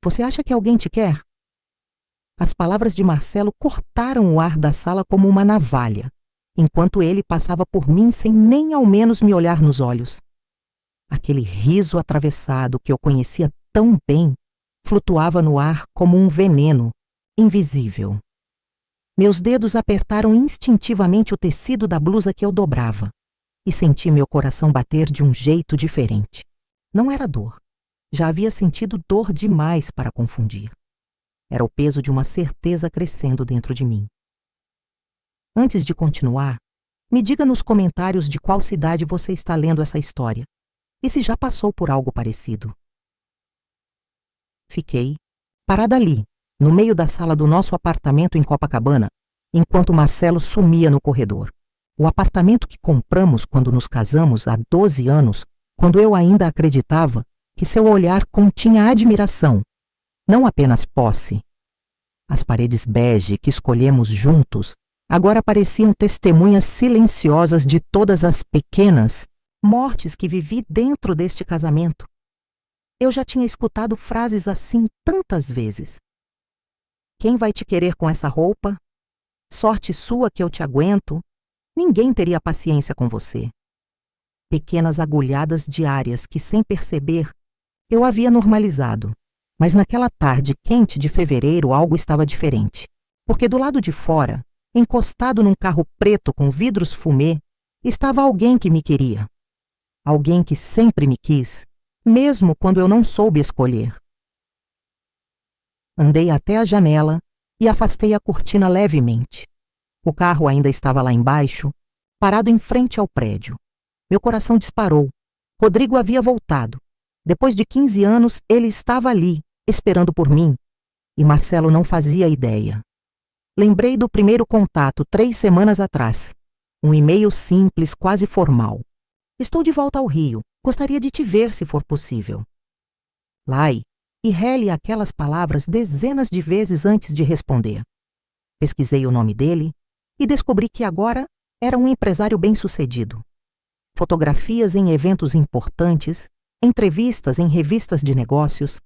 Você acha que alguém te quer? As palavras de Marcelo cortaram o ar da sala como uma navalha, enquanto ele passava por mim sem nem ao menos me olhar nos olhos. Aquele riso atravessado que eu conhecia tão bem flutuava no ar como um veneno, invisível. Meus dedos apertaram instintivamente o tecido da blusa que eu dobrava e senti meu coração bater de um jeito diferente. Não era dor. Já havia sentido dor demais para confundir. Era o peso de uma certeza crescendo dentro de mim. Antes de continuar, me diga nos comentários de qual cidade você está lendo essa história e se já passou por algo parecido. Fiquei parada ali, no meio da sala do nosso apartamento em Copacabana, enquanto Marcelo sumia no corredor. O apartamento que compramos quando nos casamos há 12 anos, quando eu ainda acreditava que seu olhar continha admiração, não apenas posse. As paredes bege que escolhemos juntos agora pareciam testemunhas silenciosas de todas as pequenas mortes que vivi dentro deste casamento. Eu já tinha escutado frases assim tantas vezes. Quem vai te querer com essa roupa? Sorte sua que eu te aguento. Ninguém teria paciência com você. Pequenas agulhadas diárias que, sem perceber, eu havia normalizado. Mas naquela tarde quente de fevereiro algo estava diferente. Porque do lado de fora, encostado num carro preto com vidros fumê, estava alguém que me queria. Alguém que sempre me quis, mesmo quando eu não soube escolher. Andei até a janela e afastei a cortina levemente. O carro ainda estava lá embaixo, parado em frente ao prédio. Meu coração disparou. Rodrigo havia voltado. Depois de 15 anos, ele estava ali, esperando por mim. E Marcelo não fazia ideia. Lembrei do primeiro contato 3 semanas atrás. Um e-mail simples, quase formal. Estou de volta ao Rio. Gostaria de te ver se for possível. Lai, e rele aquelas palavras dezenas de vezes antes de responder. Pesquisei o nome dele e descobri que agora era um empresário bem-sucedido. Fotografias em eventos importantes, entrevistas em revistas de negócios.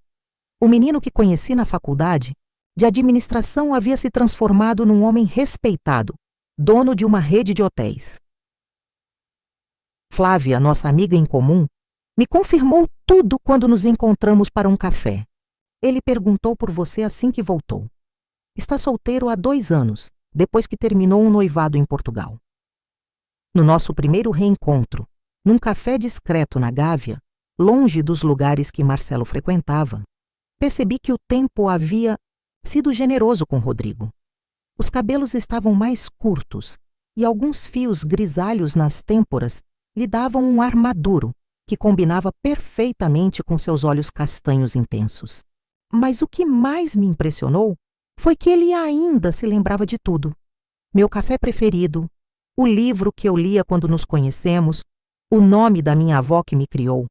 O menino que conheci na faculdade de administração havia se transformado num homem respeitado, dono de uma rede de hotéis. Flávia, nossa amiga em comum, me confirmou tudo quando nos encontramos para um café. Ele perguntou por você assim que voltou. Está solteiro há 2 anos, depois que terminou um noivado em Portugal. No nosso primeiro reencontro, num café discreto na Gávea, longe dos lugares que Marcelo frequentava, percebi que o tempo havia sido generoso com Rodrigo. Os cabelos estavam mais curtos e alguns fios grisalhos nas têmporas lhe davam um ar maduro que combinava perfeitamente com seus olhos castanhos intensos. Mas o que mais me impressionou foi que ele ainda se lembrava de tudo. Meu café preferido, o livro que eu lia quando nos conhecemos, o nome da minha avó que me criou.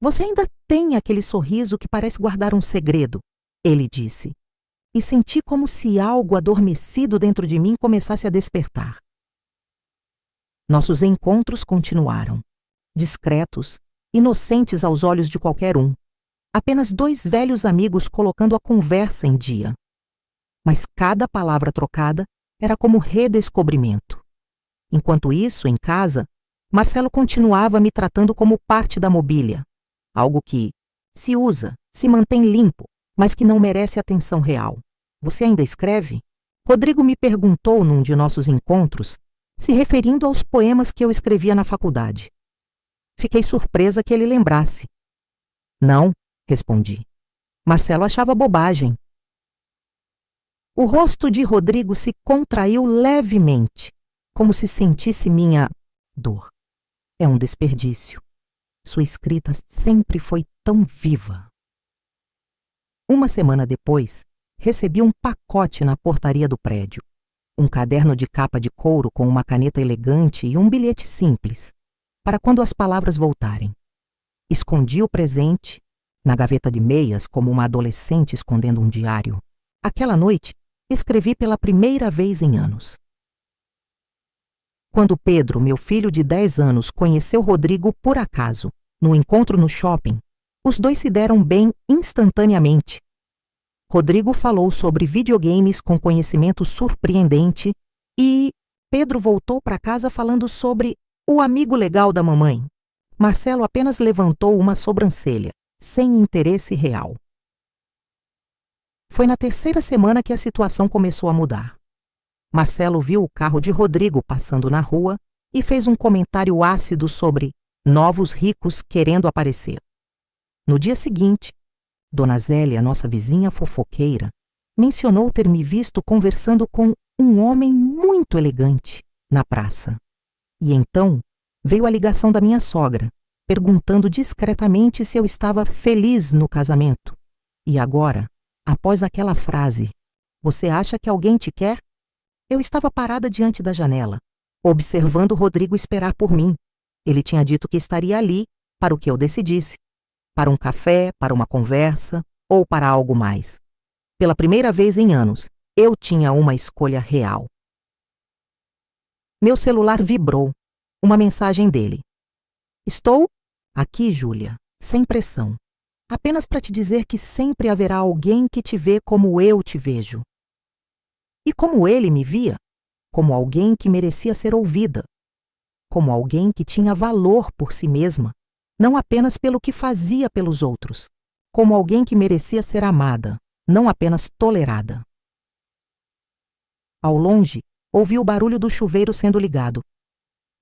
Você ainda tem aquele sorriso que parece guardar um segredo, ele disse. E senti como se algo adormecido dentro de mim começasse a despertar. Nossos encontros continuaram, discretos, inocentes aos olhos de qualquer um. Apenas 2 velhos amigos colocando a conversa em dia. Mas cada palavra trocada era como redescobrimento. Enquanto isso, em casa, Marcelo continuava me tratando como parte da mobília. Algo que se usa, se mantém limpo, mas que não merece atenção real. Você ainda escreve? Rodrigo me perguntou num de nossos encontros, se referindo aos poemas que eu escrevia na faculdade. Fiquei surpresa que ele lembrasse. Não, respondi. Marcelo achava bobagem. O rosto de Rodrigo se contraiu levemente, como se sentisse minha dor. É um desperdício. Sua escrita sempre foi tão viva. 1 semana depois, recebi um pacote na portaria do prédio. Um caderno de capa de couro com uma caneta elegante e um bilhete simples, para quando as palavras voltarem. Escondi o presente na gaveta de meias como uma adolescente escondendo um diário. Aquela noite, escrevi pela primeira vez em anos. Quando Pedro, meu filho de 10 anos, conheceu Rodrigo por acaso, no encontro no shopping, Os dois se deram bem instantaneamente. Rodrigo falou sobre videogames com conhecimento surpreendente e Pedro voltou para casa falando sobre o amigo legal da mamãe. Marcelo apenas levantou uma sobrancelha, sem interesse real. Foi na terceira semana que a situação começou a mudar. Marcelo viu o carro de Rodrigo passando na rua e fez um comentário ácido sobre novos ricos querendo aparecer. No dia seguinte, Dona Zélia, nossa vizinha fofoqueira, mencionou ter me visto conversando com um homem muito elegante na praça. E então veio a ligação da minha sogra, perguntando discretamente se eu estava feliz no casamento. E agora, após aquela frase, "Você acha que alguém te quer?", eu estava parada diante da janela, observando Rodrigo esperar por mim. Ele tinha dito que estaria ali para o que eu decidisse. Para um café, para uma conversa ou para algo mais. Pela primeira vez em anos, eu tinha uma escolha real. Meu celular vibrou. Uma mensagem dele. "Estou aqui, Júlia, sem pressão. Apenas para te dizer que sempre haverá alguém que te vê como eu te vejo." E como ele me via? Como alguém que merecia ser ouvida. Como alguém que tinha valor por si mesma. Não apenas pelo que fazia pelos outros, como alguém que merecia ser amada, não apenas tolerada. Ao longe, ouvi o barulho do chuveiro sendo ligado.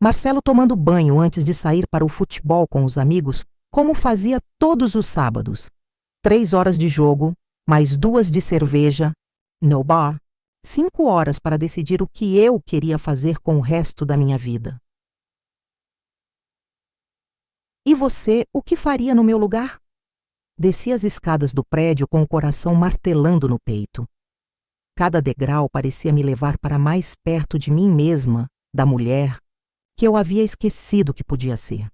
Marcelo tomando banho antes de sair para o futebol com os amigos, como fazia todos os sábados. 3 horas de jogo, mais 2 de cerveja, no bar, 5 horas para decidir o que eu queria fazer com o resto da minha vida. E você, o que faria no meu lugar? Desci as escadas do prédio com o coração martelando no peito. Cada degrau parecia me levar para mais perto de mim mesma, da mulher, que eu havia esquecido que podia ser.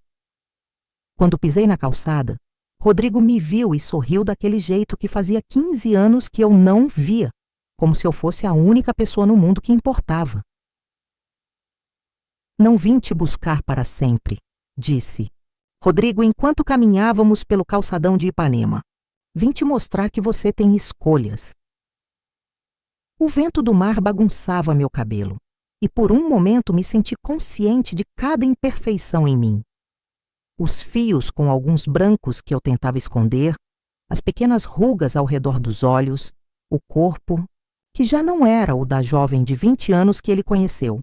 Quando pisei na calçada, Rodrigo me viu e sorriu daquele jeito que fazia 15 anos que eu não via, como se eu fosse a única pessoa no mundo que importava. "Não vim te buscar para sempre", disse Rodrigo enquanto caminhávamos pelo calçadão de Ipanema. "Vim te mostrar que você tem escolhas." O vento do mar bagunçava meu cabelo, e por um momento me senti consciente de cada imperfeição em mim. Os fios com alguns brancos que eu tentava esconder, as pequenas rugas ao redor dos olhos, o corpo, que já não era o da jovem de 20 anos que ele conheceu.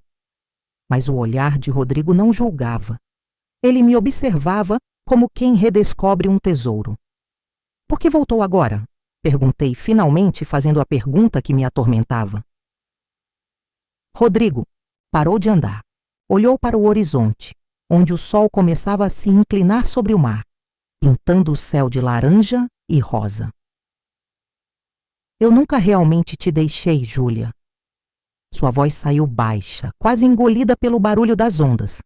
Mas o olhar de Rodrigo não julgava. Ele me observava como quem redescobre um tesouro. "Por que voltou agora?", perguntei finalmente, fazendo a pergunta que me atormentava. Rodrigo parou de andar, olhou para o horizonte, onde o sol começava a se inclinar sobre o mar, pintando o céu de laranja e rosa. "Eu nunca realmente te deixei, Júlia." Sua voz saiu baixa, quase engolida pelo barulho das ondas.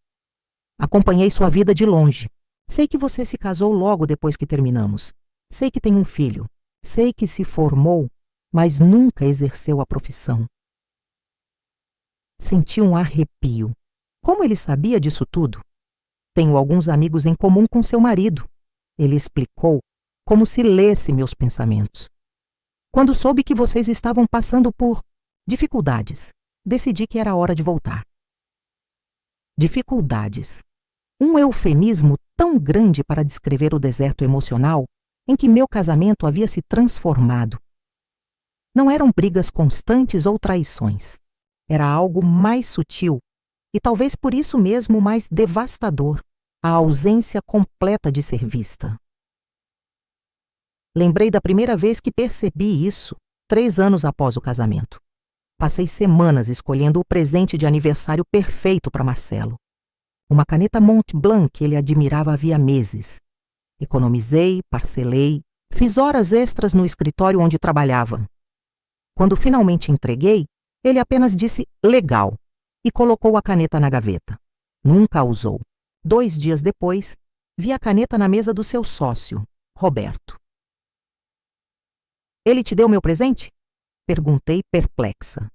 "Acompanhei sua vida de longe. Sei que você se casou logo depois que terminamos. Sei que tem um filho. Sei que se formou, mas nunca exerceu a profissão." Senti um arrepio. Como ele sabia disso tudo? "Tenho alguns amigos em comum com seu marido", ele explicou, como se lesse meus pensamentos. "Quando soube que vocês estavam passando por dificuldades, decidi que era hora de voltar." Dificuldades. Um eufemismo tão grande para descrever o deserto emocional em que meu casamento havia se transformado. Não eram brigas constantes ou traições. Era algo mais sutil e talvez por isso mesmo mais devastador, a ausência completa de ser vista. Lembrei da primeira vez que percebi isso, 3 anos após o casamento. Passei semanas escolhendo o presente de aniversário perfeito para Marcelo. Uma caneta Mont Blanc que ele admirava havia meses. Economizei, parcelei, fiz horas extras no escritório onde trabalhava. Quando finalmente entreguei, ele apenas disse "legal" e colocou a caneta na gaveta. Nunca a usou. 2 dias depois, vi a caneta na mesa do seu sócio, Roberto. "Ele te deu meu presente?", perguntei perplexa.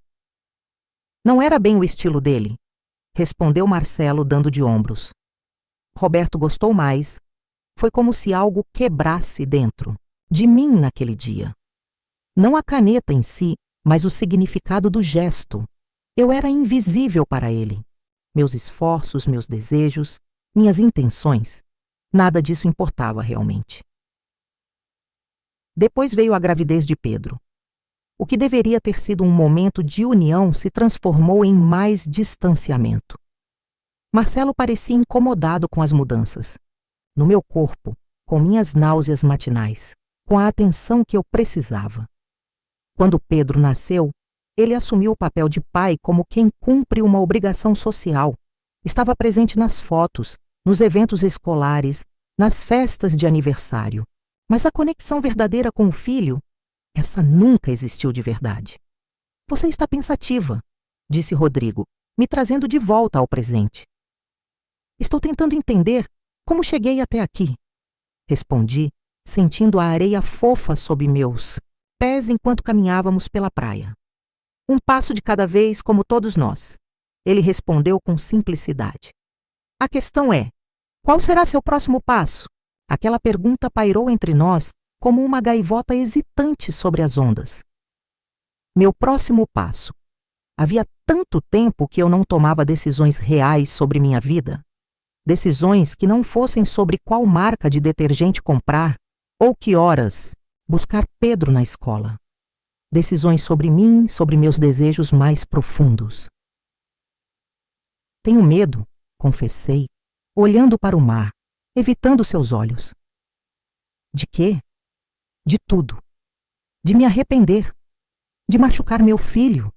"Não era bem o estilo dele", respondeu Marcelo dando de ombros. Roberto gostou mais Foi como se algo quebrasse dentro de mim naquele dia. Não a caneta em si, mas o significado do gesto. Eu era invisível para ele. Meus esforços, meus desejos, minhas intenções, nada disso importava realmente. Depois veio a gravidez de Pedro. O que deveria ter sido um momento de união se transformou em mais distanciamento. Marcelo parecia incomodado com as mudanças. No meu corpo, com minhas náuseas matinais, com a atenção que eu precisava. Quando Pedro nasceu, ele assumiu o papel de pai como quem cumpre uma obrigação social. Estava presente nas fotos, nos eventos escolares, nas festas de aniversário. Mas a conexão verdadeira com o filho, essa nunca existiu de verdade. Você está pensativa, disse Rodrigo, me trazendo de volta ao presente. Estou tentando entender como cheguei até aqui. Respondi, sentindo a areia fofa sob meus pés enquanto caminhávamos pela praia. Um passo de cada vez, como todos nós. Ele respondeu com simplicidade. A questão é, qual será seu próximo passo? Aquela pergunta pairou entre nós como uma gaivota hesitante sobre as ondas. Meu próximo passo. Havia tanto tempo que eu não tomava decisões reais sobre minha vida. Decisões que não fossem sobre qual marca de detergente comprar ou que horas buscar Pedro na escola. Decisões sobre mim, sobre meus desejos mais profundos. Tenho medo, confessei, olhando para o mar, evitando seus olhos. De quê? De tudo. De me arrepender. De machucar meu filho.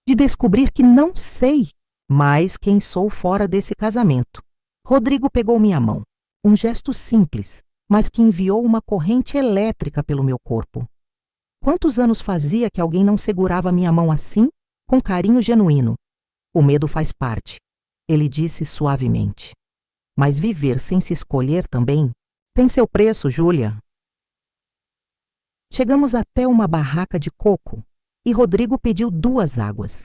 De descobrir que não sei mais quem sou fora desse casamento. Rodrigo pegou minha mão. Um gesto simples, mas que enviou uma corrente elétrica pelo meu corpo. Quantos anos fazia que alguém não segurava minha mão assim, com carinho genuíno? O medo faz parte, ele disse suavemente. Mas viver sem se escolher também tem seu preço, Júlia. Chegamos até uma barraca de coco e Rodrigo pediu 2 águas.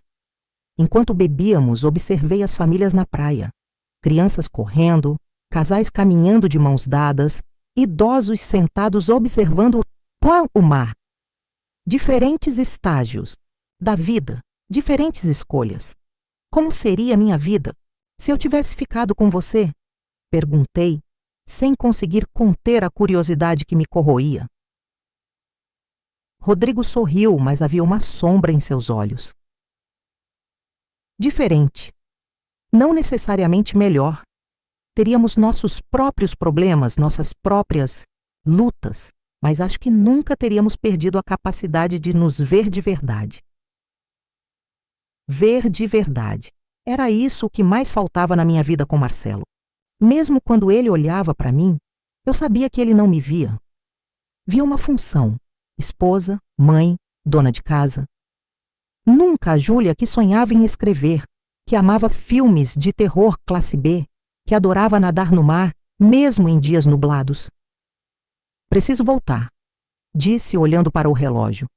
Enquanto bebíamos, observei as famílias na praia. Crianças correndo, casais caminhando de mãos dadas, idosos sentados observando o mar. Diferentes estágios da vida, diferentes escolhas. Como seria minha vida se eu tivesse ficado com você? Perguntei, sem conseguir conter a curiosidade que me corroía. Rodrigo sorriu, mas havia uma sombra em seus olhos. Diferente. Não necessariamente melhor. Teríamos nossos próprios problemas, nossas próprias lutas, mas acho que nunca teríamos perdido a capacidade de nos ver de verdade. Ver de verdade. Era isso o que mais faltava na minha vida com Marcelo. Mesmo quando ele olhava para mim, eu sabia que ele não me via. Via uma função: esposa, mãe, dona de casa. Nunca a Júlia que sonhava em escrever, que amava filmes de terror classe B, que adorava nadar no mar, mesmo em dias nublados. Preciso voltar, disse olhando para o relógio.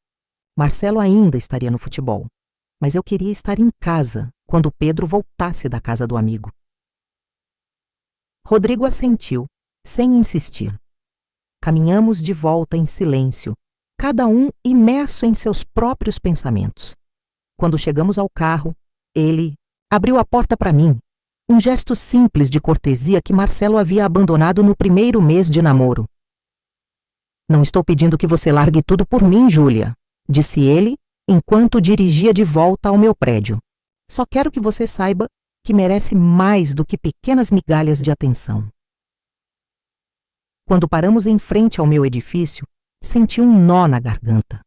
Marcelo ainda estaria no futebol, mas eu queria estar em casa quando Pedro voltasse da casa do amigo. Rodrigo assentiu, sem insistir. Caminhamos de volta em silêncio, cada um imerso em seus próprios pensamentos. Quando chegamos ao carro, ele abriu a porta para mim, um gesto simples de cortesia que Marcelo havia abandonado no primeiro mês de namoro. Não estou pedindo que você largue tudo por mim, Júlia, disse ele, enquanto dirigia de volta ao meu prédio. Só quero que você saiba que merece mais do que pequenas migalhas de atenção. Quando paramos em frente ao meu edifício, senti um nó na garganta.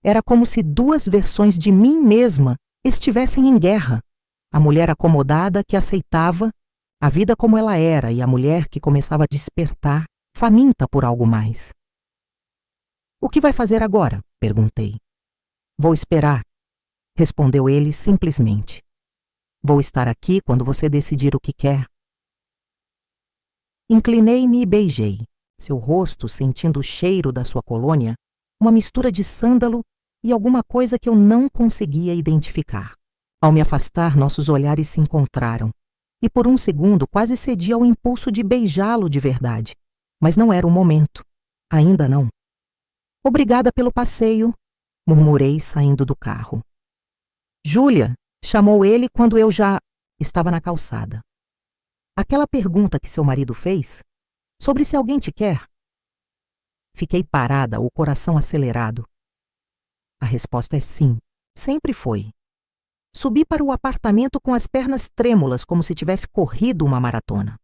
Era como se 2 versões de mim mesma estivessem em guerra. A mulher acomodada que aceitava a vida como ela era e a mulher que começava a despertar, faminta por algo mais. O que vai fazer agora? Perguntei. Vou esperar, respondeu ele simplesmente. Vou estar aqui quando você decidir o que quer. Inclinei-me e beijei, seu rosto sentindo o cheiro da sua colônia, uma mistura de sândalo e alguma coisa que eu não conseguia identificar. Ao me afastar, nossos olhares se encontraram, e por um segundo quase cedi ao impulso de beijá-lo de verdade. Mas não era o momento. Ainda não. Obrigada pelo passeio, murmurei saindo do carro. Júlia, chamou ele quando eu já estava na calçada. Aquela pergunta que seu marido fez, sobre se alguém te quer? Fiquei parada, o coração acelerado. A resposta é sim, sempre foi. Subi para o apartamento com as pernas trêmulas, como se tivesse corrido uma maratona.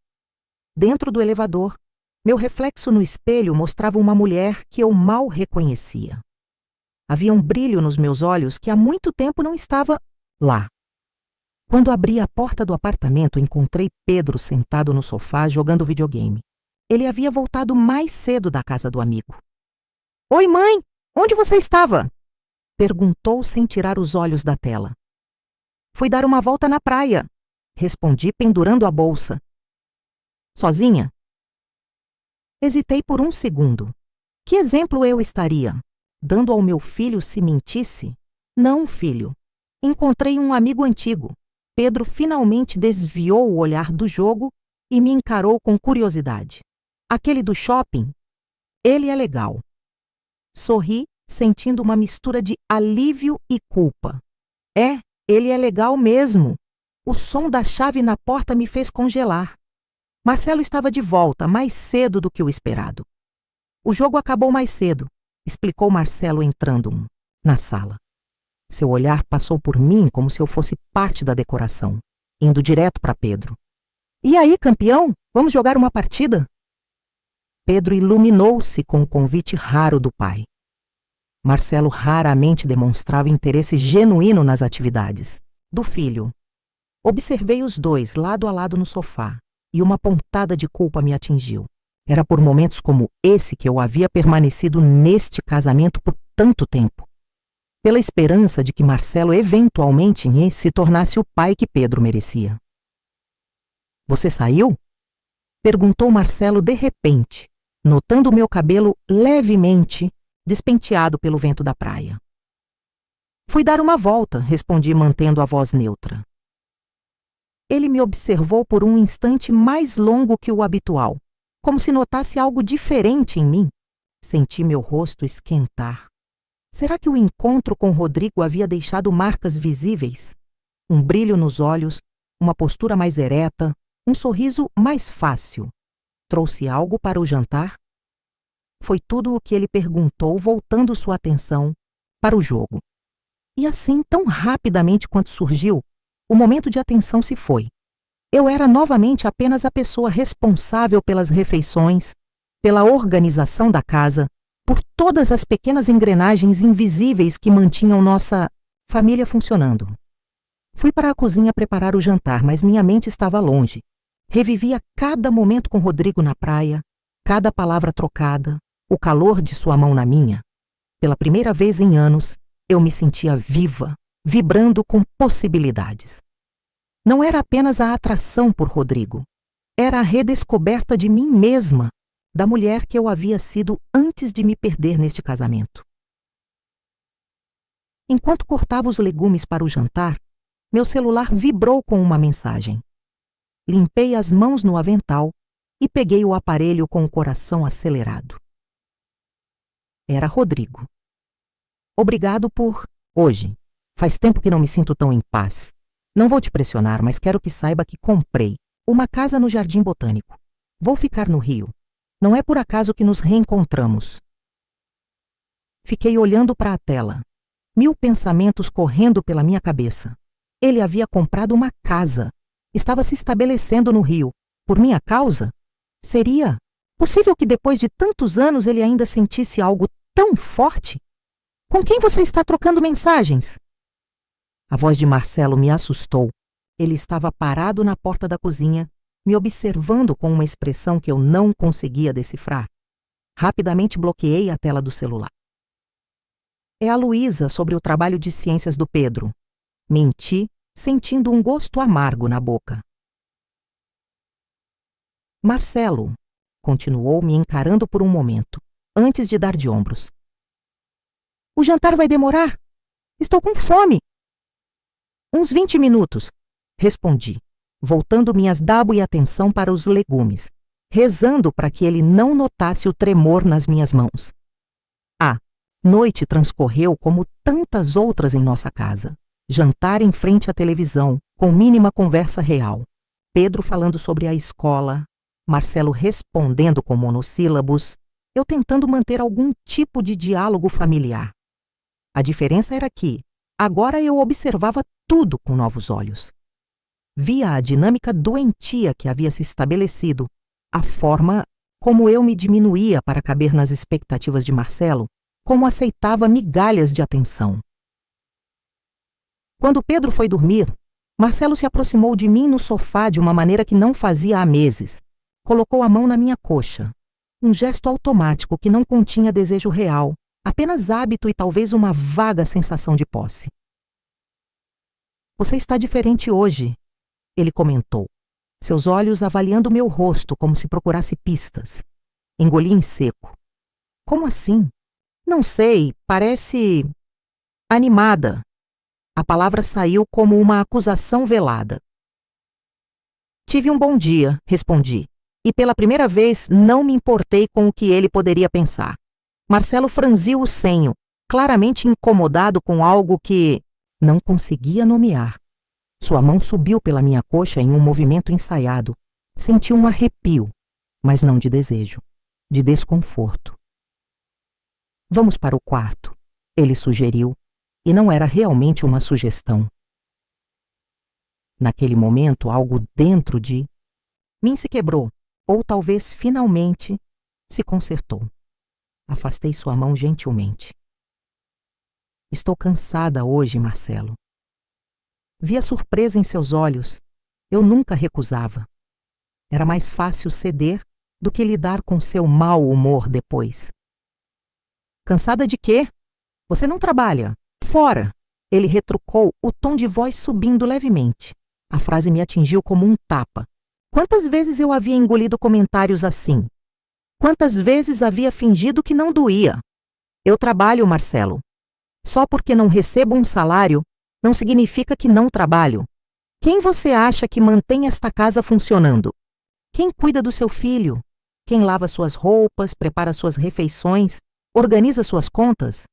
Dentro do elevador, meu reflexo no espelho mostrava uma mulher que eu mal reconhecia. Havia um brilho nos meus olhos que há muito tempo não estava lá. Quando abri a porta do apartamento, encontrei Pedro sentado no sofá jogando videogame. Ele havia voltado mais cedo da casa do amigo. Oi, mãe! Onde você estava? Perguntou sem tirar os olhos da tela. Fui dar uma volta na praia, respondi pendurando a bolsa. Sozinha? Hesitei por um segundo. Que exemplo eu estaria? Dando ao meu filho se mentisse? Não, filho. Encontrei um amigo antigo. Pedro finalmente desviou o olhar do jogo e me encarou com curiosidade. Aquele do shopping? Ele é legal. Sorri, sentindo uma mistura de alívio e culpa. Ele é legal mesmo. O som da chave na porta me fez congelar. Marcelo estava de volta, mais cedo do que o esperado. O jogo acabou mais cedo, explicou Marcelo entrando na sala. Seu olhar passou por mim como se eu fosse parte da decoração, indo direto para Pedro. E aí, campeão? Vamos jogar uma partida? Pedro iluminou-se com o convite raro do pai. Marcelo raramente demonstrava interesse genuíno nas atividades do filho. Observei os dois lado a lado no sofá e uma pontada de culpa me atingiu. Era por momentos como esse que eu havia permanecido neste casamento por tanto tempo, pela esperança de que Marcelo eventualmente se tornasse o pai que Pedro merecia. Você saiu? Perguntou Marcelo de repente, notando o meu cabelo levemente despenteado pelo vento da praia. Fui dar uma volta, respondi mantendo a voz neutra. Ele me observou por um instante mais longo que o habitual, como se notasse algo diferente em mim. Senti meu rosto esquentar. Será que o encontro com Rodrigo havia deixado marcas visíveis? Um brilho nos olhos, uma postura mais ereta, um sorriso mais fácil. Trouxe algo para o jantar? Foi tudo o que ele perguntou, voltando sua atenção para o jogo. E assim, tão rapidamente quanto surgiu, o momento de atenção se foi. Eu era novamente apenas a pessoa responsável pelas refeições, pela organização da casa, por todas as pequenas engrenagens invisíveis que mantinham nossa família funcionando. Fui para a cozinha preparar o jantar, mas minha mente estava longe. Revivia cada momento com Rodrigo na praia, cada palavra trocada, o calor de sua mão na minha. Pela primeira vez em anos, eu me sentia viva, vibrando com possibilidades. Não era apenas a atração por Rodrigo. Era a redescoberta de mim mesma, da mulher que eu havia sido antes de me perder neste casamento. Enquanto cortava os legumes para o jantar, meu celular vibrou com uma mensagem. Limpei as mãos no avental e peguei o aparelho com o coração acelerado. Era Rodrigo. Obrigado por hoje. Faz tempo que não me sinto tão em paz. Não vou te pressionar, mas quero que saiba que comprei uma casa no Jardim Botânico. Vou ficar no Rio. Não é por acaso que nos reencontramos. Fiquei olhando para a tela. 1000 pensamentos correndo pela minha cabeça. Ele havia comprado uma casa. Estava se estabelecendo no Rio. Por minha causa? Seria possível que depois de tantos anos ele ainda sentisse algo tão forte? Com quem você está trocando mensagens? A voz de Marcelo me assustou. Ele estava parado na porta da cozinha, me observando com uma expressão que eu não conseguia decifrar. Rapidamente bloqueei a tela do celular. É a Luísa sobre o trabalho de ciências do Pedro. Menti, sentindo um gosto amargo na boca. Marcelo, continuou me encarando por um momento, antes de dar de ombros. O jantar vai demorar? Estou com fome. Uns 20 minutos, respondi, voltando minhas dábua e atenção para os legumes. rezando para que ele não notasse o tremor nas minhas mãos. A noite transcorreu como tantas outras em nossa casa. Jantar em frente à televisão, com mínima conversa real. Pedro falando sobre a escola, Marcelo respondendo com monossílabos, eu tentando manter algum tipo de diálogo familiar. A diferença era que, agora eu observava tudo com novos olhos. Via a dinâmica doentia que havia se estabelecido, a forma como eu me diminuía para caber nas expectativas de Marcelo, como aceitava migalhas de atenção. Quando Pedro foi dormir, Marcelo se aproximou de mim no sofá de uma maneira que não fazia há meses. Colocou a mão na minha coxa. Um gesto automático que não continha desejo real, apenas hábito e talvez uma vaga sensação de posse. Você está diferente hoje, ele comentou, seus olhos avaliando meu rosto como se procurasse pistas. Engoli em seco. Como assim? Não sei, parece animada. A palavra saiu como uma acusação velada. Tive um bom dia, respondi, e pela primeira vez não me importei com o que ele poderia pensar. Marcelo franziu o senho, claramente incomodado com algo que não conseguia nomear. Sua mão subiu pela minha coxa em um movimento ensaiado. Senti um arrepio, mas não de desejo, de desconforto. Vamos para o quarto, ele sugeriu, e não era realmente uma sugestão. Naquele momento, algo dentro de mim se quebrou, ou talvez finalmente se consertou. Afastei sua mão gentilmente. Estou cansada hoje, Marcelo. Vi a surpresa em seus olhos. Eu nunca recusava. Era mais fácil ceder do que lidar com seu mau humor depois. Cansada de quê? Você não trabalha. Fora! Ele retrucou, o tom de voz subindo levemente. A frase me atingiu como um tapa. Quantas vezes eu havia engolido comentários assim? Quantas vezes havia fingido que não doía? Eu trabalho, Marcelo. Só porque não recebo um salário, não significa que não trabalho. Quem você acha que mantém esta casa funcionando? Quem cuida do seu filho? Quem lava suas roupas, prepara suas refeições, organiza suas contas?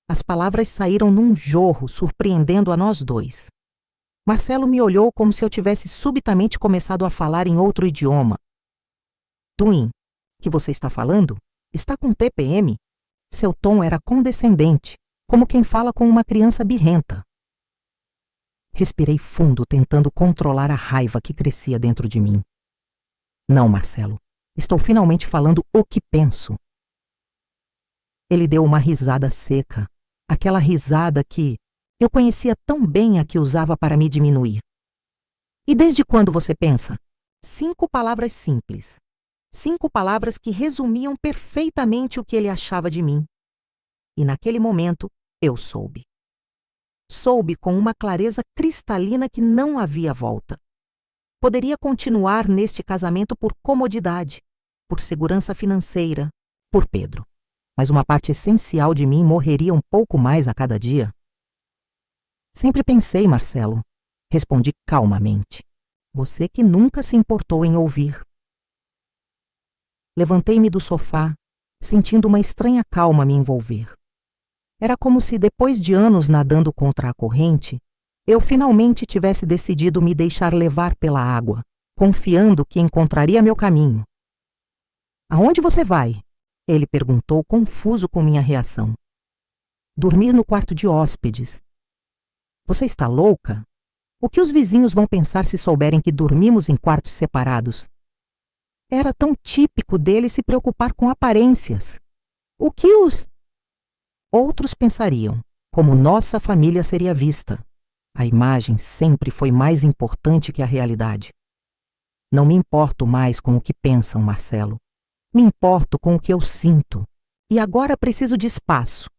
As palavras saíram num jorro, surpreendendo a nós dois. Marcelo me olhou como se eu tivesse subitamente começado a falar em outro idioma. Twin, que você está falando? Está com TPM? Seu tom era condescendente, como quem fala com uma criança birrenta. Respirei fundo, tentando controlar a raiva que crescia dentro de mim. Não, Marcelo, estou finalmente falando o que penso. Ele deu uma risada seca, aquela risada que eu conhecia tão bem a que usava para me diminuir. E desde quando você pensa? 5 palavras simples. 5 palavras que resumiam perfeitamente o que ele achava de mim. E naquele momento, eu soube. Soube com uma clareza cristalina que não havia volta. Poderia continuar neste casamento por comodidade, por segurança financeira, por Pedro. Mas uma parte essencial de mim morreria um pouco mais a cada dia. Sempre pensei, Marcelo, respondi calmamente. Você que nunca se importou em ouvir. Levantei-me do sofá, sentindo uma estranha calma me envolver. Era como se, depois de anos nadando contra a corrente, eu finalmente tivesse decidido me deixar levar pela água, confiando que encontraria meu caminho. Aonde você vai? Ele perguntou, confuso com minha reação. Dormir no quarto de hóspedes. Você está louca? O que os vizinhos vão pensar se souberem que dormimos em quartos separados? Era tão típico dele se preocupar com aparências. O que os outros pensariam? Como nossa família seria vista? A imagem sempre foi mais importante que a realidade. Não me importo mais com o que pensam, Marcelo. Me importo com o que eu sinto. E agora preciso de espaço.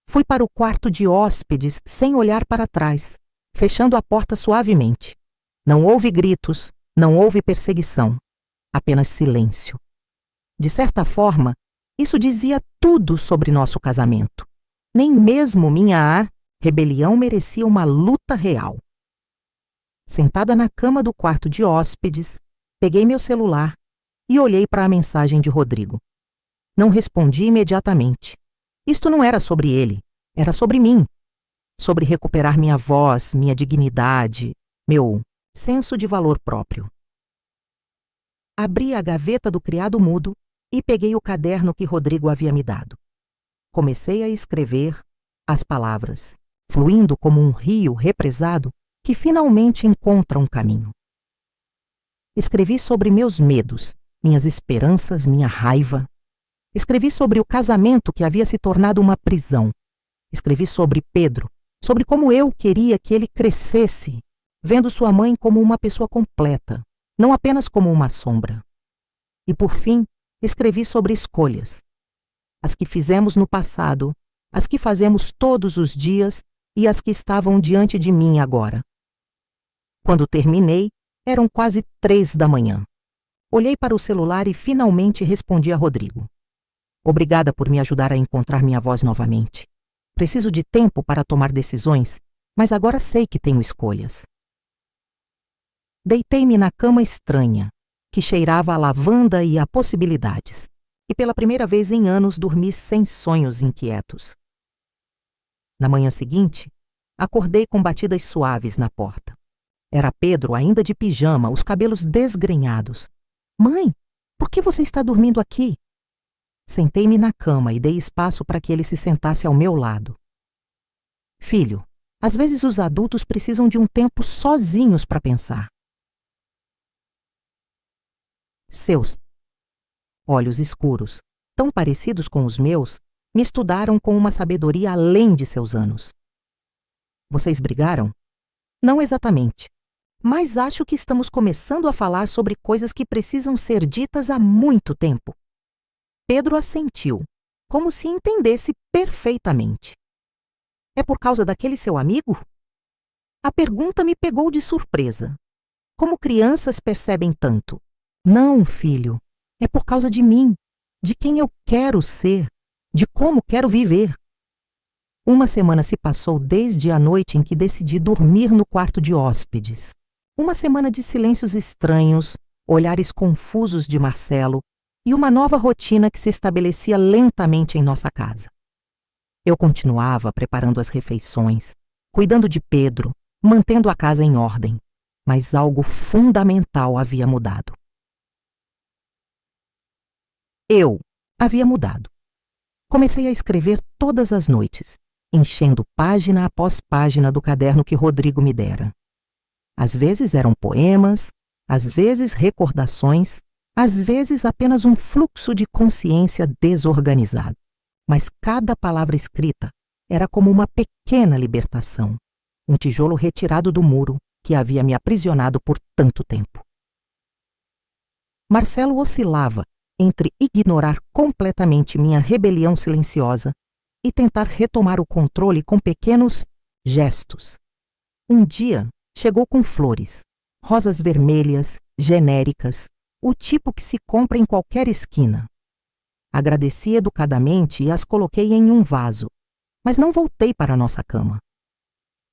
Fui para o quarto de hóspedes sem olhar para trás, fechando a porta suavemente. Não houve gritos, não houve perseguição. Apenas silêncio. De certa forma, isso dizia tudo sobre nosso casamento. Nem mesmo minha rebelião merecia uma luta real. Sentada na cama do quarto de hóspedes, Peguei meu celular e olhei para a mensagem de Rodrigo. Não respondi imediatamente. Isto não era sobre ele, era sobre mim. Sobre recuperar minha voz, minha dignidade, meu senso de valor próprio. Abri a gaveta do criado mudo e peguei o caderno que Rodrigo havia me dado. Comecei a escrever as palavras, fluindo como um rio represado que finalmente encontra um caminho. Escrevi sobre meus medos, minhas esperanças, minha raiva. Escrevi sobre o casamento que havia se tornado uma prisão. Escrevi sobre Pedro, sobre como eu queria que ele crescesse, vendo sua mãe como uma pessoa completa, não apenas como uma sombra. E, por fim, escrevi sobre escolhas. As que fizemos no passado, as que fazemos todos os dias e as que estavam diante de mim agora. Quando terminei, eram quase 3 da manhã. Olhei para o celular e finalmente respondi a Rodrigo. Obrigada por me ajudar a encontrar minha voz novamente. Preciso de tempo para tomar decisões, mas agora sei que tenho escolhas. Deitei-me na cama estranha, que cheirava a lavanda e a possibilidades, e pela primeira vez em anos dormi sem sonhos inquietos. Na manhã seguinte, acordei com batidas suaves na porta. Era Pedro, ainda de pijama, os cabelos desgrenhados. Mãe, por que você está dormindo aqui? Sentei-me na cama e dei espaço para que ele se sentasse ao meu lado. Filho, às vezes os adultos precisam de um tempo sozinhos para pensar. Seus olhos escuros, tão parecidos com os meus, me estudaram com uma sabedoria além de seus anos. Vocês brigaram? Não exatamente. Mas acho que estamos começando a falar sobre coisas que precisam ser ditas há muito tempo. Pedro assentiu, como se entendesse perfeitamente. É por causa daquele seu amigo? A pergunta me pegou de surpresa. Como crianças percebem tanto? Não, filho, é por causa de mim, de quem eu quero ser, de como quero viver. Uma semana se passou desde a noite em que decidi dormir no quarto de hóspedes. Uma semana de silêncios estranhos, olhares confusos de Marcelo e uma nova rotina que se estabelecia lentamente em nossa casa. Eu continuava preparando as refeições, cuidando de Pedro, mantendo a casa em ordem, mas algo fundamental havia mudado. Eu havia mudado. Comecei a escrever todas as noites, enchendo página após página do caderno que Rodrigo me dera. Às vezes eram poemas, às vezes recordações, às vezes apenas um fluxo de consciência desorganizado. Mas cada palavra escrita era como uma pequena libertação, um tijolo retirado do muro que havia me aprisionado por tanto tempo. Marcelo oscilava entre ignorar completamente minha rebelião silenciosa e tentar retomar o controle com pequenos gestos. Um dia, chegou com flores, rosas vermelhas, genéricas, o tipo que se compra em qualquer esquina. Agradeci educadamente e as coloquei em um vaso, mas não voltei para a nossa cama.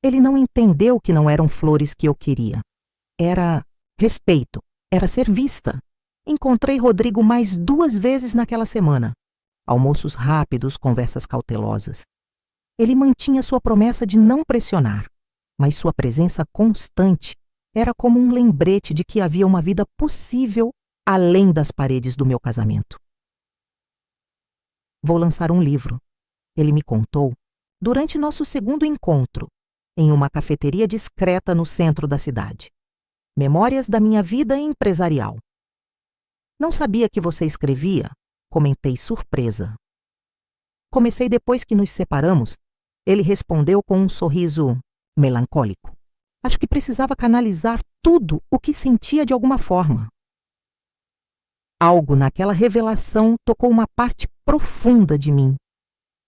Ele não entendeu que não eram flores que eu queria. Era respeito, era ser vista. Encontrei Rodrigo mais 2 vezes naquela semana. Almoços rápidos, conversas cautelosas. Ele mantinha sua promessa de não pressionar, mas sua presença constante era como um lembrete de que havia uma vida possível além das paredes do meu casamento. Vou lançar um livro, ele me contou, durante nosso segundo encontro, em uma cafeteria discreta no centro da cidade. Memórias da minha vida empresarial. Não sabia que você escrevia, comentei surpresa. Comecei depois que nos separamos, ele respondeu com um sorriso melancólico. Acho que precisava canalizar tudo o que sentia de alguma forma. Algo naquela revelação tocou uma parte profunda de mim.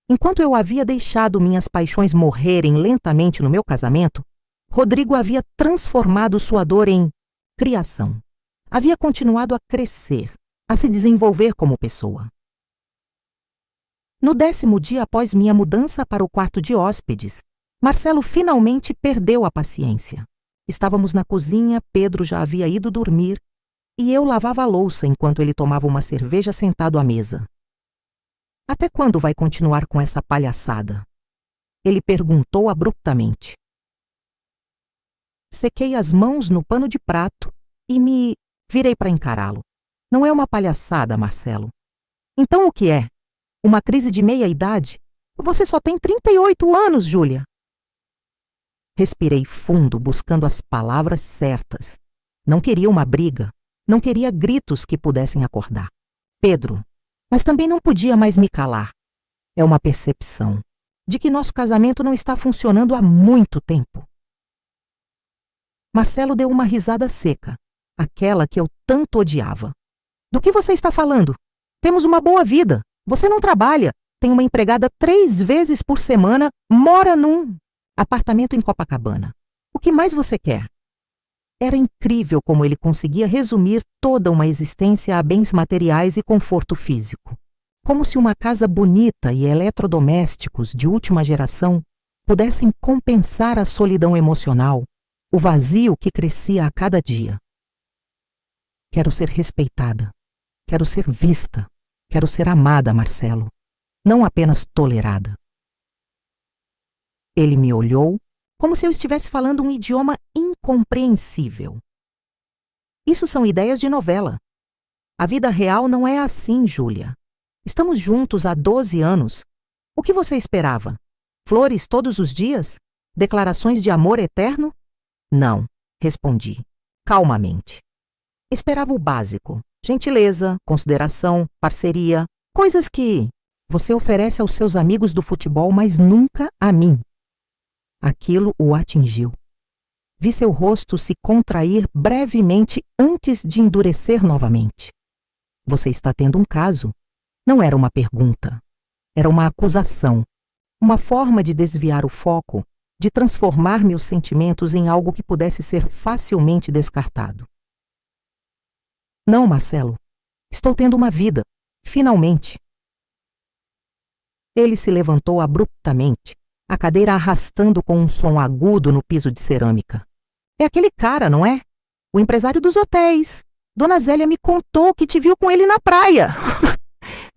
Enquanto eu havia deixado minhas paixões morrerem lentamente no meu casamento, Rodrigo havia transformado sua dor em criação. Havia continuado a crescer, a se desenvolver como pessoa. No 10º dia após minha mudança para o quarto de hóspedes, Marcelo finalmente perdeu a paciência. Estávamos na cozinha, Pedro já havia ido dormir, e eu lavava a louça enquanto ele tomava uma cerveja sentado à mesa. Até quando vai continuar com essa palhaçada? Ele perguntou abruptamente. Sequei as mãos no pano de prato e me virei para encará-lo. Não é uma palhaçada, Marcelo. Então o que é? Uma crise de meia-idade? Você só tem 38 anos, Júlia. Respirei fundo, buscando as palavras certas. Não queria uma briga. Não queria gritos que pudessem acordar. Pedro, mas também não podia mais me calar. É uma percepção de que nosso casamento não está funcionando há muito tempo. Marcelo deu uma risada seca, aquela que eu tanto odiava. Do que você está falando? Temos uma boa vida. Você não trabalha, tem uma empregada 3 vezes por semana, mora num apartamento em Copacabana. O que mais você quer? Era incrível como ele conseguia resumir toda uma existência a bens materiais e conforto físico. Como se uma casa bonita e eletrodomésticos de última geração pudessem compensar a solidão emocional, o vazio que crescia a cada dia. Quero ser respeitada. Quero ser vista. Quero ser amada, Marcelo. Não apenas tolerada. Ele me olhou como se eu estivesse falando um idioma incompreensível. Isso são ideias de novela. A vida real não é assim, Júlia. Estamos juntos há 12 anos. O que você esperava? Flores todos os dias? Declarações de amor eterno? Não, respondi, calmamente. Esperava o básico: gentileza, consideração, parceria, coisas que você oferece aos seus amigos do futebol, mas nunca a mim. Aquilo o atingiu. Vi seu rosto se contrair brevemente antes de endurecer novamente. Você está tendo um caso. Não era uma pergunta. Era uma acusação. Uma forma de desviar o foco, de transformar meus sentimentos em algo que pudesse ser facilmente descartado. Não, Marcelo. Estou tendo uma vida. Finalmente. Ele se levantou abruptamente, a cadeira arrastando com um som agudo no piso de cerâmica. É aquele cara, não é? O empresário dos hotéis. Dona Zélia me contou que te viu com ele na praia.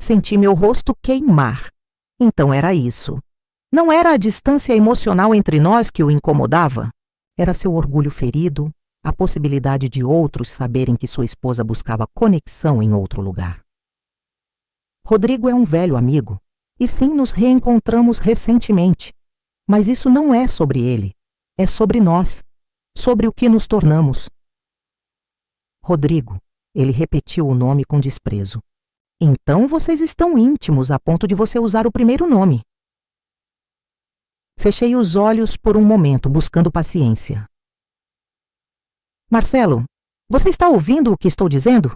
Senti meu rosto queimar. Então era isso. Não era a distância emocional entre nós que o incomodava. Era seu orgulho ferido, a possibilidade de outros saberem que sua esposa buscava conexão em outro lugar. Rodrigo é um velho amigo. E sim, nos reencontramos recentemente. Mas isso não é sobre ele. É sobre nós. Sobre o que nos tornamos. Rodrigo, ele repetiu o nome com desprezo. Então vocês estão íntimos a ponto de você usar o primeiro nome. Fechei os olhos por um momento, buscando paciência. Marcelo, você está ouvindo o que estou dizendo?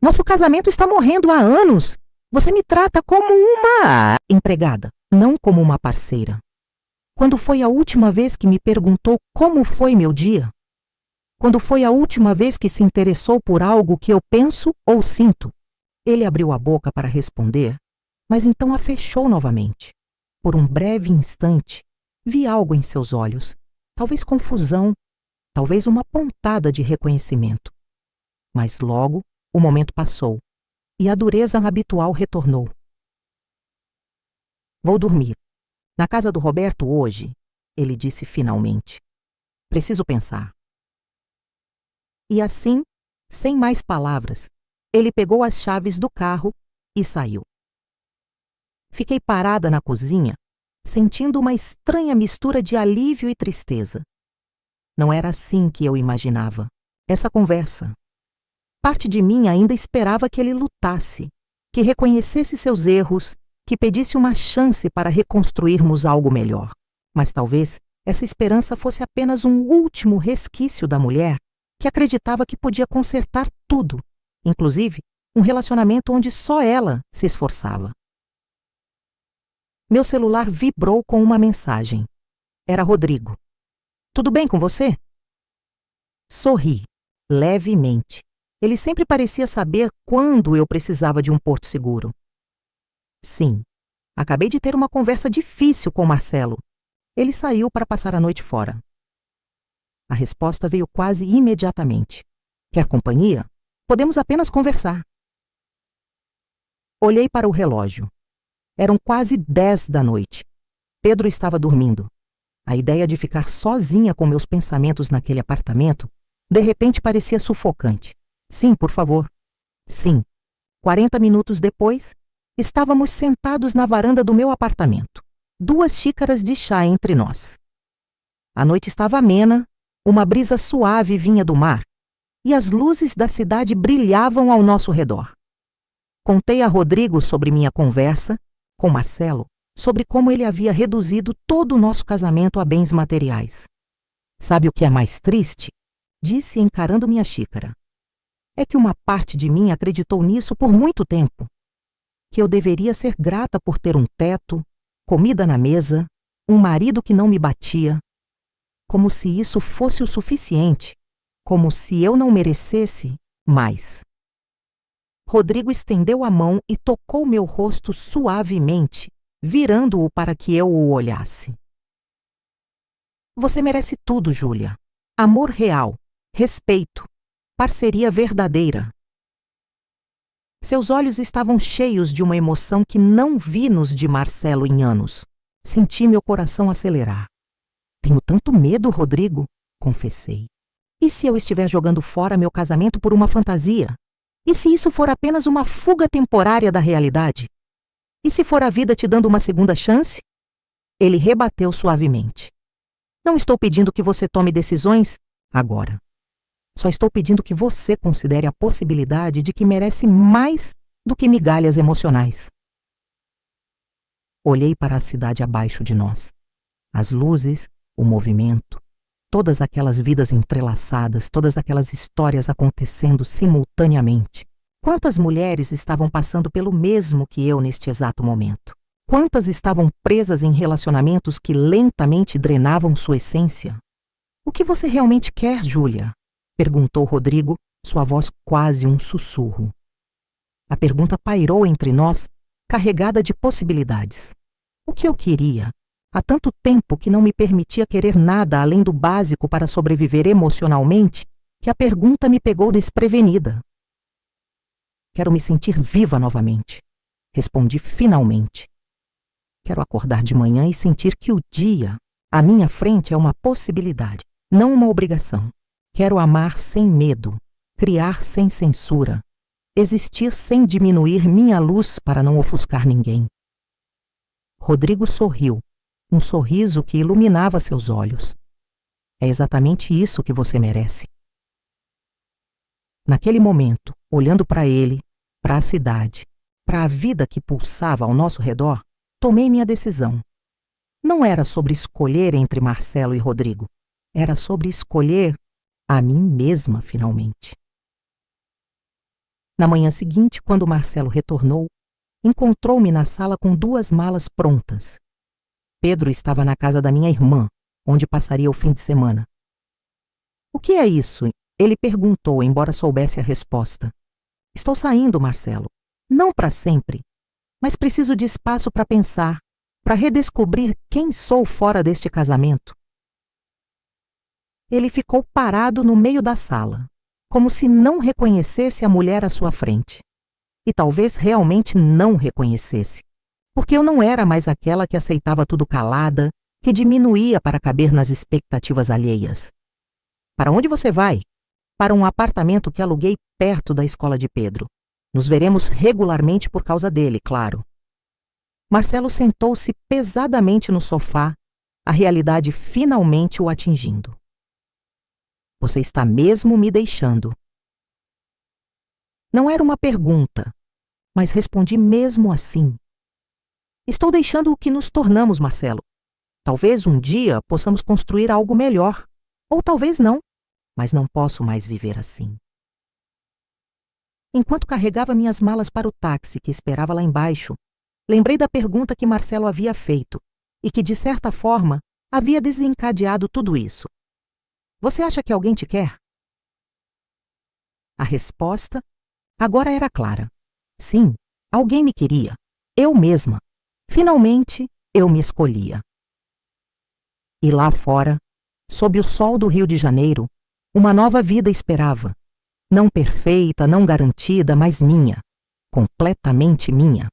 Nosso casamento está morrendo há anos. Você me trata como uma empregada, não como uma parceira. Quando foi a última vez que me perguntou como foi meu dia? Quando foi a última vez que se interessou por algo que eu penso ou sinto? Ele abriu a boca para responder, mas então a fechou novamente. Por um breve instante, vi algo em seus olhos, talvez confusão, talvez uma pontada de reconhecimento. Mas logo o momento passou e a dureza habitual retornou. Vou dormir. Na casa do Roberto hoje, ele disse finalmente. Preciso pensar. E assim, sem mais palavras, ele pegou as chaves do carro e saiu. Fiquei parada na cozinha, sentindo uma estranha mistura de alívio e tristeza. Não era assim que eu imaginava. Essa conversa. Parte de mim ainda esperava que ele lutasse, que reconhecesse seus erros, que pedisse uma chance para reconstruirmos algo melhor. Mas talvez essa esperança fosse apenas um último resquício da mulher que acreditava que podia consertar tudo, inclusive um relacionamento onde só ela se esforçava. Meu celular vibrou com uma mensagem. Era Rodrigo. Tudo bem com você? Sorri, levemente. Ele sempre parecia saber quando eu precisava de um porto seguro. Sim, acabei de ter uma conversa difícil com Marcelo. Ele saiu para passar a noite fora. A resposta veio quase imediatamente. Quer companhia? Podemos apenas conversar. Olhei para o relógio. Eram quase 10 da noite. Pedro estava dormindo. A ideia de ficar sozinha com meus pensamentos naquele apartamento, de repente parecia sufocante. Sim, por favor. Sim. 40 minutos depois, estávamos sentados na varanda do meu apartamento. 2 xícaras de chá entre nós. A noite estava amena, uma brisa suave vinha do mar, e as luzes da cidade brilhavam ao nosso redor. Contei a Rodrigo sobre minha conversa com Marcelo, sobre como ele havia reduzido todo o nosso casamento a bens materiais. Sabe o que é mais triste? Disse encarando minha xícara. É que uma parte de mim acreditou nisso por muito tempo. Que eu deveria ser grata por ter um teto, comida na mesa, um marido que não me batia. Como se isso fosse o suficiente. Como se eu não merecesse mais. Rodrigo estendeu a mão e tocou meu rosto suavemente, virando-o para que eu o olhasse. Você merece tudo, Júlia. Amor real, respeito, parceria verdadeira. Seus olhos estavam cheios de uma emoção que não vi nos de Marcelo em anos. Senti meu coração acelerar. Tenho tanto medo, Rodrigo, confessei. E se eu estiver jogando fora meu casamento por uma fantasia? E se isso for apenas uma fuga temporária da realidade? E se for a vida te dando uma segunda chance? Ele rebateu suavemente. Não estou pedindo que você tome decisões agora. Só estou pedindo que você considere a possibilidade de que merece mais do que migalhas emocionais. Olhei para a cidade abaixo de nós. As luzes, o movimento, todas aquelas vidas entrelaçadas, todas aquelas histórias acontecendo simultaneamente. Quantas mulheres estavam passando pelo mesmo que eu neste exato momento? Quantas estavam presas em relacionamentos que lentamente drenavam sua essência? O que você realmente quer, Júlia? Perguntou Rodrigo, sua voz quase um sussurro. A pergunta pairou entre nós, carregada de possibilidades. O que eu queria? Há tanto tempo que não me permitia querer nada além do básico para sobreviver emocionalmente, que a pergunta me pegou desprevenida. Quero me sentir viva novamente. Respondi finalmente. Quero acordar de manhã e sentir que o dia à minha frente é uma possibilidade, não uma obrigação. Quero amar sem medo, criar sem censura, existir sem diminuir minha luz para não ofuscar ninguém. Rodrigo sorriu. Um sorriso que iluminava seus olhos. É exatamente isso que você merece. Naquele momento, olhando para ele, para a cidade, para a vida que pulsava ao nosso redor, tomei minha decisão. Não era sobre escolher entre Marcelo e Rodrigo. Era sobre escolher a mim mesma, finalmente. Na manhã seguinte, quando Marcelo retornou, encontrou-me na sala com 2 malas prontas. Pedro estava na casa da minha irmã, onde passaria o fim de semana. O que é isso? Ele perguntou, embora soubesse a resposta. Estou saindo, Marcelo. Não para sempre, mas preciso de espaço para pensar, para redescobrir quem sou fora deste casamento. Ele ficou parado no meio da sala, como se não reconhecesse a mulher à sua frente. E talvez realmente não reconhecesse. Porque eu não era mais aquela que aceitava tudo calada, que diminuía para caber nas expectativas alheias. Para onde você vai? Para um apartamento que aluguei perto da escola de Pedro. Nos veremos regularmente por causa dele, claro. Marcelo sentou-se pesadamente no sofá, a realidade finalmente o atingindo. Você está mesmo me deixando? Não era uma pergunta, mas respondi mesmo assim. Estou deixando o que nos tornamos, Marcelo. Talvez um dia possamos construir algo melhor. Ou talvez não, mas não posso mais viver assim. Enquanto carregava minhas malas para o táxi que esperava lá embaixo, lembrei da pergunta que Marcelo havia feito e que, de certa forma, havia desencadeado tudo isso. Você acha que alguém te quer? A resposta agora era clara. Sim, alguém me queria. Eu mesma. Finalmente, eu me escolhia. E lá fora, sob o sol do Rio de Janeiro, uma nova vida esperava. Não perfeita, não garantida, mas minha. Completamente minha.